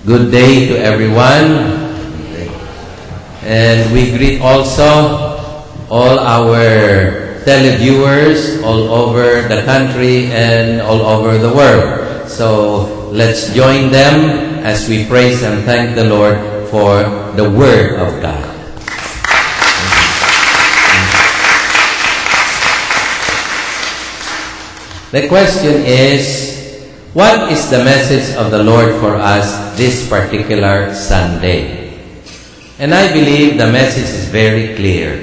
Good day to everyone. And we greet also all our televiewers all over the country and all over the world. So let's join them as we praise and thank the Lord for the Word of God. The question is, what is the message of the Lord for us this particular Sunday? And I believe the message is very clear.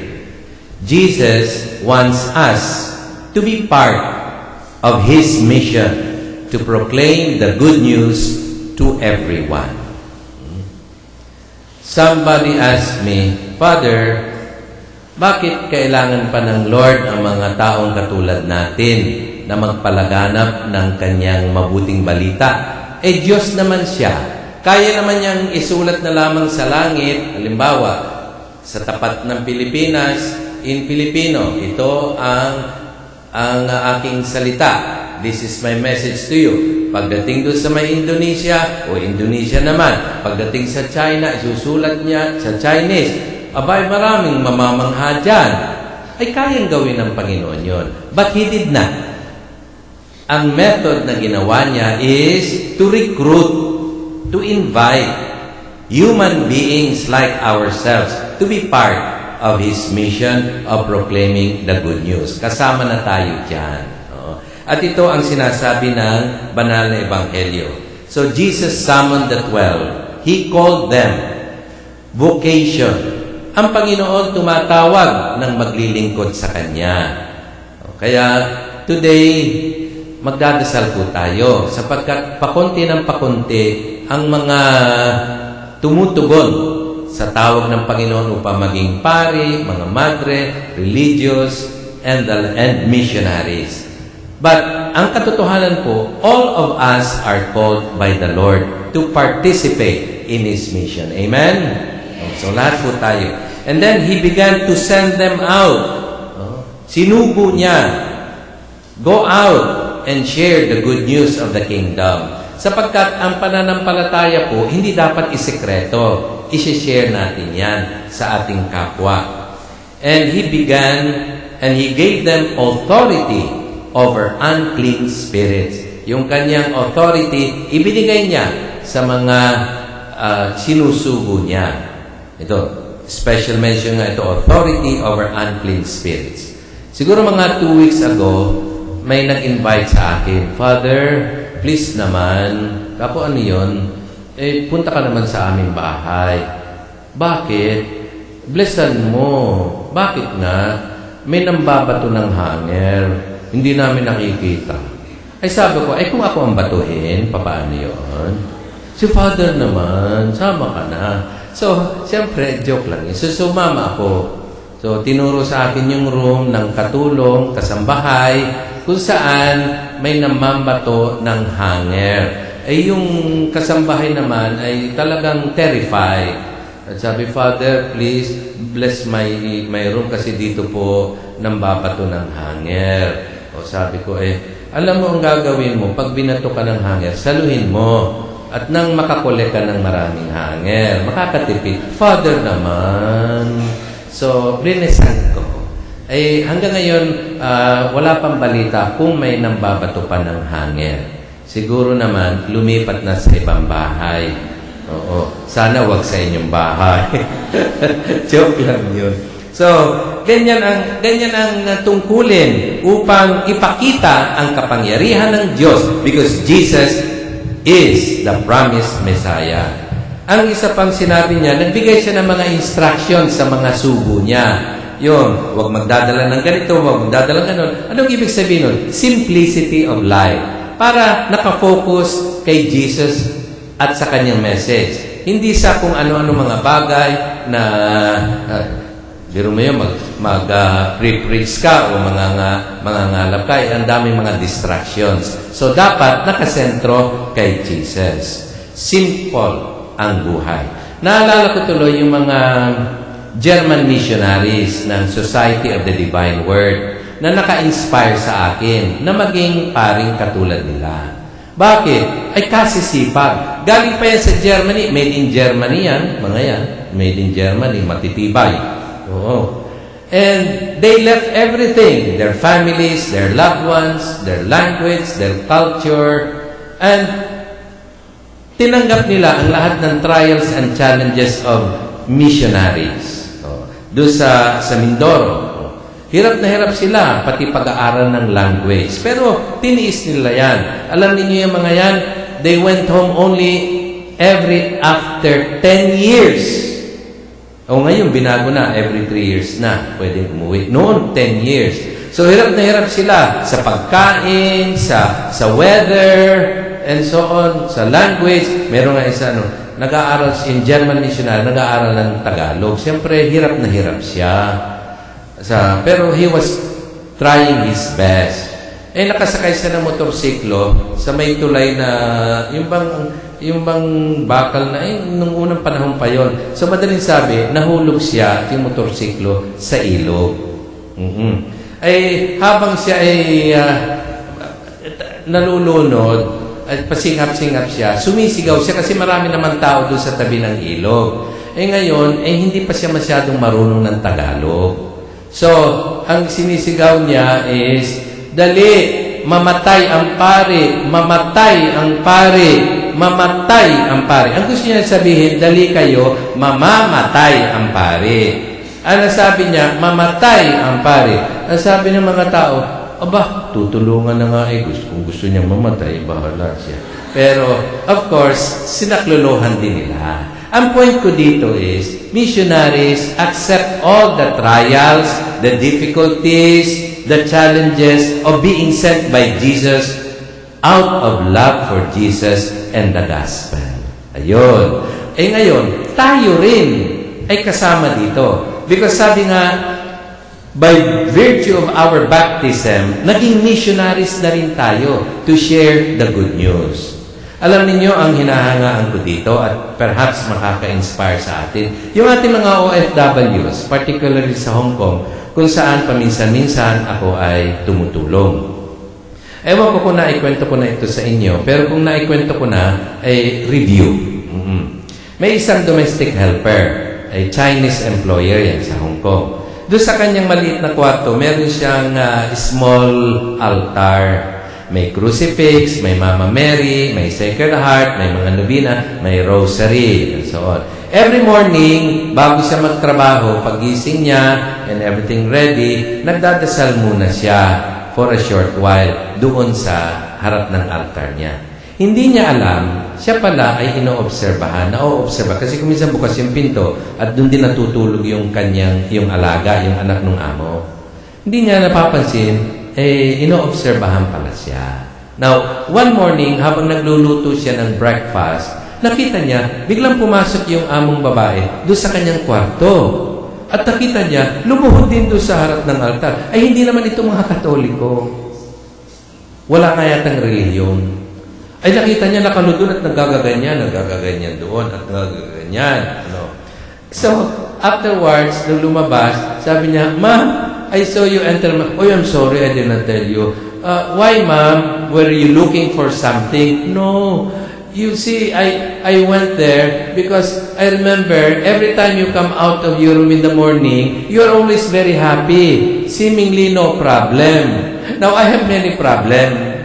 Jesus wants us to be part of His mission to proclaim the good news to everyone. Somebody asked me, Father, bakit kailangan pa ng Lord ang mga taong katulad natin na magpalaganap ng kanyang mabuting balita? Eh, Diyos naman siya. Kaya naman niyang isulat na lamang sa langit, halimbawa, sa tapat ng Pilipinas, in Filipino, ito ang aking salita. This is my message to you. Pagdating doon sa may Indonesia, o Indonesia naman. Pagdating sa China, isusulat niya sa Chinese. Abay, maraming mamamangha dyan. Ay, kayang gawin ng Panginoon yun. But He did not. Ang method na ginawa niya is to recruit, to invite human beings like ourselves to be part of His mission of proclaiming the good news. Kasama na tayo dyan. At ito ang sinasabi ng banal na Ebanghelyo. So Jesus summoned the 12. He called them vocation. Ang Panginoon tumatawag ng maglilingkod sa Kanya. Kaya today, magdadasal po tayo sapagkat pakunti ng pakunti ang mga tumutugon sa tawag ng Panginoon upang maging pari, mga madre, religious, and missionaries. But ang katotohanan po, all of us are called by the Lord to participate in His mission. Amen? So lahat po tayo. And then He began to send them out. Sinugo niya, go out and share the good news of the kingdom. Sapagkat ang pananampalataya po, hindi dapat isekreto. I-share natin yan sa ating kapwa. And He began, and He gave them authority over unclean spirits. Yung kanyang authority, ibinigay niya sa mga sinusugo niya. Ito, special mention nga ito, authority over unclean spirits. Siguro mga 2 weeks ago, may nag-invite sa akin, Father, please naman, kapo ano yun? Eh, punta ka naman sa aming bahay. Bakit? Blessan mo. Bakit nga? May nambabato ng hanger. Hindi namin nakikita. Ay sabi ko, kung ako ang batuhin, paano yun? Si Father naman, sama ka na. So, siyempre, joke lang. So, sumama ako. So, tinuro sa akin yung room ng katulong, kasambahay, kung saan may namambato ng hanger. Eh, yung kasambahay naman ay talagang terrified. At sabi, Father, please bless my room kasi dito po nambabato ng hanger. O sabi ko, alam mo ang gagawin mo, pag binato ka ng hanger, saluhin mo. At nang makakolek ka ng maraming hanger, makakatipid. Father naman. So, blinesan ko. Hanggang ngayon, wala pang balita kung may nambabato pa ng hanger. Siguro naman, lumipat na sa ibang bahay. Oo. Sana wag sa inyong bahay. Joke lang yun. So, ganyan ang tungkulin upang ipakita ang kapangyarihan ng Diyos because Jesus is the promised Messiah. Ang isa pang sinabi niya, nagbigay siya ng mga instructions sa mga sugo niya. Yun, huwag magdadala ng ganito, huwag magdadala ng ganon. Anong ibig sabihin nun? Simplicity of life. Para nakafocus kay Jesus at sa kanyang message. Hindi sa kung ano-ano mga bagay na biro mo yun, mag-preach ka o mangangalap ka, ang daming mga distractions. So, dapat nakasentro kay Jesus. Simple ang buhay. Naalala ko tuloy yung mga German missionaries ng Society of the Divine Word na naka-inspire sa akin na maging paring katulad nila. Bakit? Ay kasisipag. Galing pa yan sa Germany. Made in Germany yan. Mga yan. Made in Germany. Matitibay. Oo. And they left everything. Their families, their loved ones, their language, their culture. And tinanggap nila ang lahat ng trials and challenges of missionaries. Doon sa Mindoro. Hirap na hirap sila, pati pag-aaral ng language. Pero tiniis nila yan. Alam niyo yung mga yan, they went home only after 10 years. O ngayon, binago na, every 3 years na, pwedeng umuwi. Noon, 10 years. So, hirap na hirap sila sa pagkain, sa weather, and so on, sa language. Meron nga isa, nag-aaral in German missionary, nag-aaral ng Tagalog. Siyempre, hirap na hirap siya. Pero he was trying his best. Nakasakay siya ng motorsiklo sa may tulay na, yung bang bakal na, nung unang panahon pa yon. So, madaling sabi, nahulog siya, yung motorsiklo, sa ilog. Habang siya ay nalulunod, at pasingap-singap siya, sumisigaw siya kasi marami naman tao doon sa tabi ng ilog. Ngayon, hindi pa siya masyadong marunong ng Tagalog. So, ang sinisigaw niya is, dali, mamatay ang pare, mamatay ang pare, mamatay ang pare. Ang gusto niya sabihin, dali kayo, mamamatay ang pare. Ano sabi niya? Mamatay ang pare. Ang sabi ng mga tao, aba, tutulungan na nga kung gusto niyang mamatay, bahala siya. Pero, of course, sinaklolohan din nila. Ang point ko dito is, missionaries accept all the trials, the difficulties, the challenges of being sent by Jesus out of love for Jesus and the gospel. Ayun. Ngayon, tayo rin ay kasama dito. Because sabi nga, by virtue of our baptism, naging missionaries na rin tayo to share the good news. Alam niyo ang hinahangaan ko dito at perhaps makaka-inspire sa atin. Yung ating mga OFWs, particularly sa Hong Kong, kung saan paminsan-minsan ako ay tumutulong. Ewan ko kung naikwento ko na ito sa inyo, pero kung naikwento ko na, ay review. May isang domestic helper, ay Chinese employer yan sa Hong Kong. Doon sa kanyang maliit na kwarto, meron siyang small altar. May crucifix, may Mama Mary, may Sacred Heart, may mga nobina, may rosary, and so on. Every morning, bago siya magtrabaho, pagising niya, and everything ready, nagdadasal muna siya for a short while doon sa harap ng altar niya. Hindi niya alam, siya pala ay inoobserbahan, na-oobserba. Kasi kung minsan bukas yung pinto, at doon din natutulog yung alaga, yung anak ng amo. Hindi niya napapansin, inoobserbahan pala siya. Now, one morning, habang nagluluto siya ng breakfast, nakita niya, biglang pumasok yung among babae doon sa kanyang kwarto. At nakita niya, lumuhod din doon sa harap ng altar. Ay, hindi naman ito mga Katoliko. Wala nga yatang relihiyon. Ay, nakita niya nakaludon at nagagaganyan doon at nagagaganyan. So, afterwards, nung lumabas, sabi niya, "Ma, I saw you enter my..." "Oh, I'm sorry, I did not tell you." "Why, ma'am? Were you looking for something?" "No. You see, I went there because I remember every time you come out of your room in the morning, you're always very happy. Seemingly no problem. Now, I have many problems.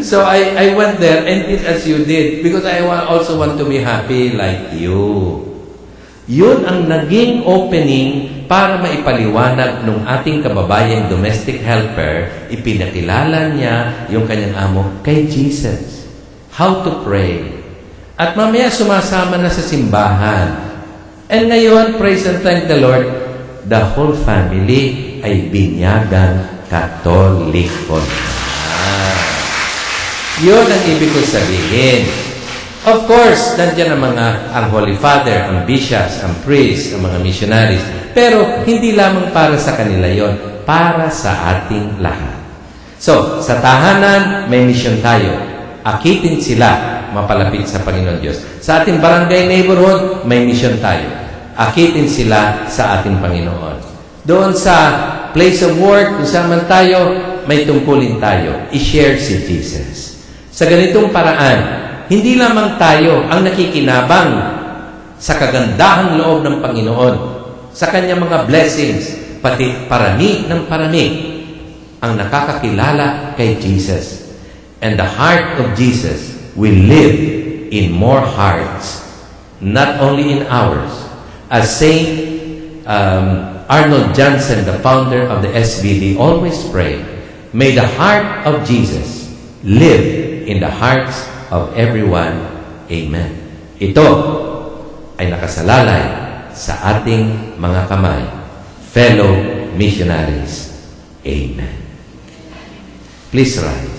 So, I went there and did as you did because I also want to be happy like you." Yun ang naging opening para maipaliwanag ng ating kababayang domestic helper, ipinakilala niya yung kanyang amo kay Jesus. How to pray. At mamaya sumasama na sa simbahan. And ngayon, praise and thank the Lord, the whole family ay binyagang Katoliko na. Yun ang ibig ko sabihin. Of course, nandiyan ang Holy Father, ang bishops, ang priests, ang mga missionaries. Pero hindi lamang para sa kanila yon, para sa ating lahat. So, sa tahanan, may mission tayo. Akitin sila mapalapit sa Panginoon Diyos. Sa ating barangay neighborhood, may mission tayo. Akitin sila sa ating Panginoon. Doon sa place of work, kung saan man tayo, may tungkulin tayo. I-share si Jesus. Sa ganitong paraan, hindi lamang tayo ang nakikinabang sa kagandahang loob ng Panginoon, sa Kanyang mga blessings, pati parami ng parami ang nakakakilala kay Jesus. And the heart of Jesus will live in more hearts, not only in ours. As Saint Arnold Johnson, the founder of the SBD, always prayed, may the heart of Jesus live in the hearts of everyone. Amen. Ito ay nakasalalay sa ating mga kamay, fellow missionaries. Amen. Please rise.